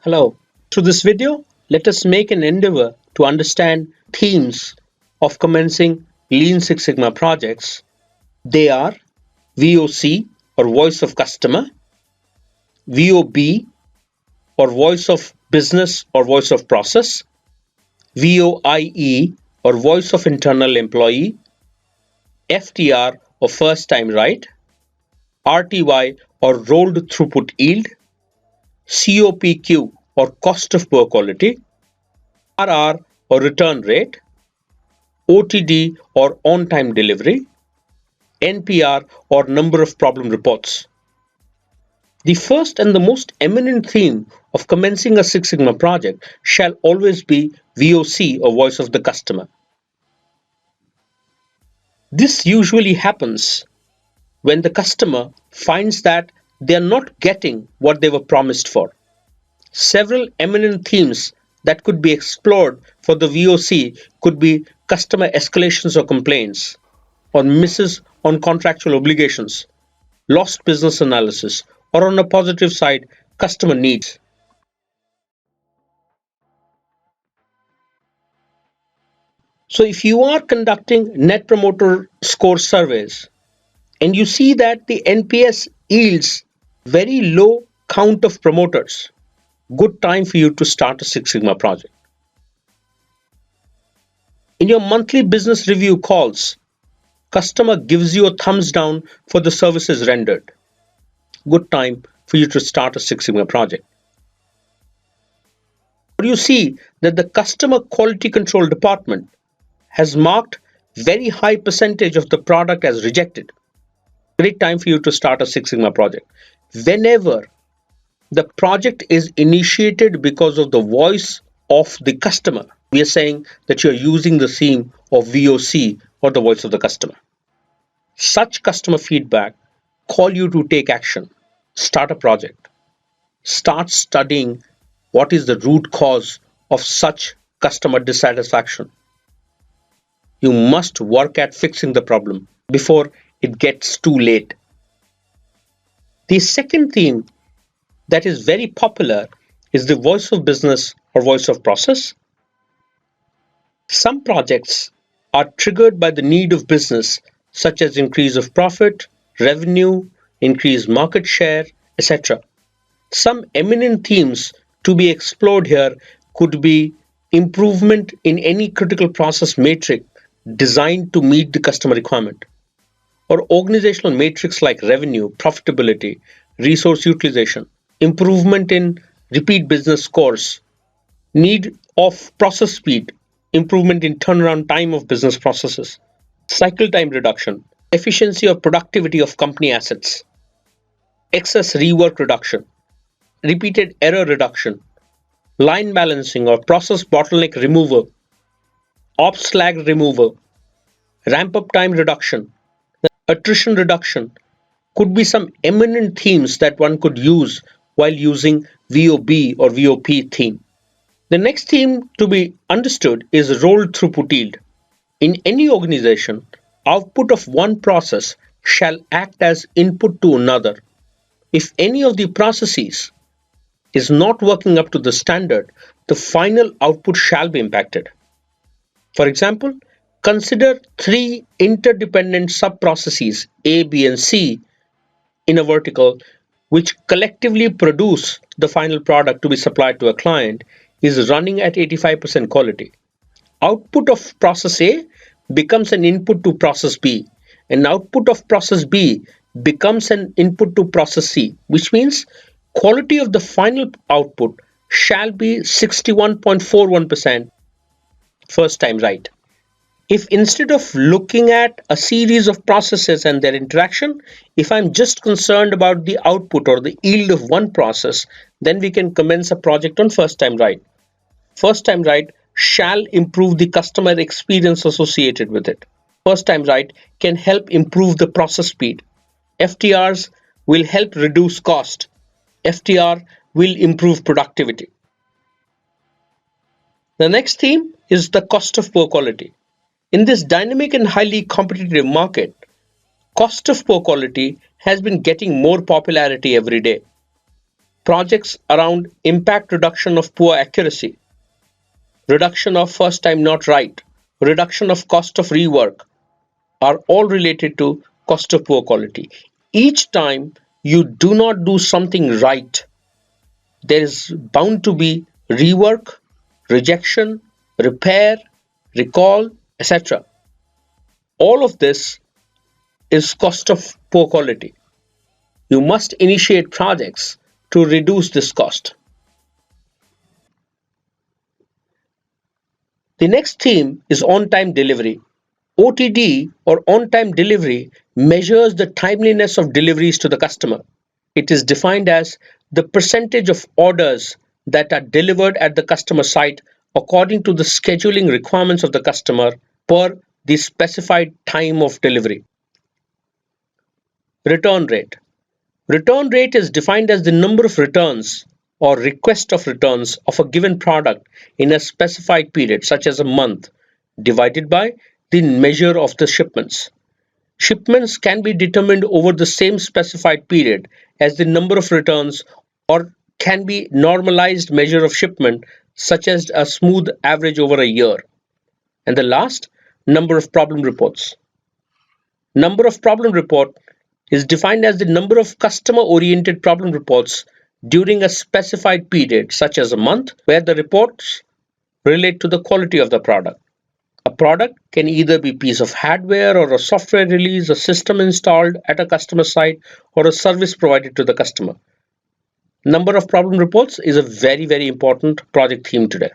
Hello. Through this video, let us make an endeavor to understand themes of commencing Lean Six Sigma projects. They are VOC or Voice of Customer, VOB or Voice of Business or Voice of Process, VOIE or Voice of Internal Employee, FTR or First Time Right, RTY or Rolled Throughput Yield, COPQ or Cost of Poor Quality, RR or Return Rate, OTD or On-Time Delivery, NPR or Number of Problem Reports. The first and the most eminent theme of commencing a Six Sigma project shall always be VOC or Voice of the Customer. This usually happens when the customer finds that they are not getting what they were promised for. Several eminent themes that could be explored for the VOC could be customer escalations or complaints, or misses on contractual obligations, lost business analysis, or on a positive side, customer needs. So if you are conducting net promoter score surveys and you see that the NPS yields very low count of promoters, good time for you to start a Six Sigma project. In your monthly business review calls, customer gives you a thumbs down for the services rendered. Good time for you to start a Six Sigma project. Or you see that the customer quality control department has marked very high percentage of the product as rejected. Great time for you to start a Six Sigma project. Whenever the project is initiated because of the voice of the customer, we are saying that you're using the theme of VOC or the voice of the customer. Such customer feedback call you to take action, start a project, start studying what is the root cause of such customer dissatisfaction. You must work at fixing the problem before it gets too late. The second theme that is very popular is the voice of business or voice of process. Some projects are triggered by the need of business, such as increase of profit, revenue, increased market share, etc. Some eminent themes to be explored here could be improvement in any critical process matrix designed to meet the customer requirement, or organizational matrix like revenue, profitability, resource utilization, improvement in repeat business scores, need of process speed, improvement in turnaround time of business processes, cycle time reduction, efficiency or productivity of company assets, excess rework reduction, repeated error reduction, line balancing or process bottleneck removal, ops lag removal, ramp up time reduction, attrition reduction could be some eminent themes that one could use while using VOB or VOP theme. The next theme to be understood is rolled throughput yield. In any organization, output of one process shall act as input to another. If any of the processes is not working up to the standard, the final output shall be impacted. For example, consider three interdependent sub-processes A, B, and C in a vertical which collectively produce the final product to be supplied to a client is running at 85% quality. Output of process A becomes an input to process B, and output of process B becomes an input to process C, which means quality of the final output shall be 61.41% first time right. If instead of looking at a series of processes and their interaction, if I'm just concerned about the output or the yield of one process, then we can commence a project on first time right. First time right shall improve the customer experience associated with it. First time right can help improve the process speed. FTRs will help reduce cost. FTR will improve productivity. The next theme is the cost of poor quality. In this dynamic and highly competitive market, cost of poor quality has been getting more popularity every day. Projects around impact reduction of poor accuracy, reduction of first time not right, reduction of cost of rework are all related to cost of poor quality. Each time you do not do something right, there is bound to be rework, rejection, repair, recall, etc. All of this is cost of poor quality. You must initiate projects to reduce this cost. The next theme is on-time delivery. OTD or on-time delivery measures the timeliness of deliveries to the customer. It is defined as the percentage of orders that are delivered at the customer site according to the scheduling requirements of the customer per the specified time of delivery. Return rate. Return rate is defined as the number of returns or request of returns of a given product in a specified period, such as a month, divided by the measure of the shipments. Shipments can be determined over the same specified period as the number of returns or can be normalized measure of shipment, such as a smooth average over a year. And the last, number of problem reports. Number of problem report is defined as the number of customer-oriented problem reports during a specified period, such as a month, where the reports relate to the quality of the product. A product can either be a piece of hardware or a software release, a system installed at a customer site, or a service provided to the customer. Number of problem reports is a very, very important project theme today.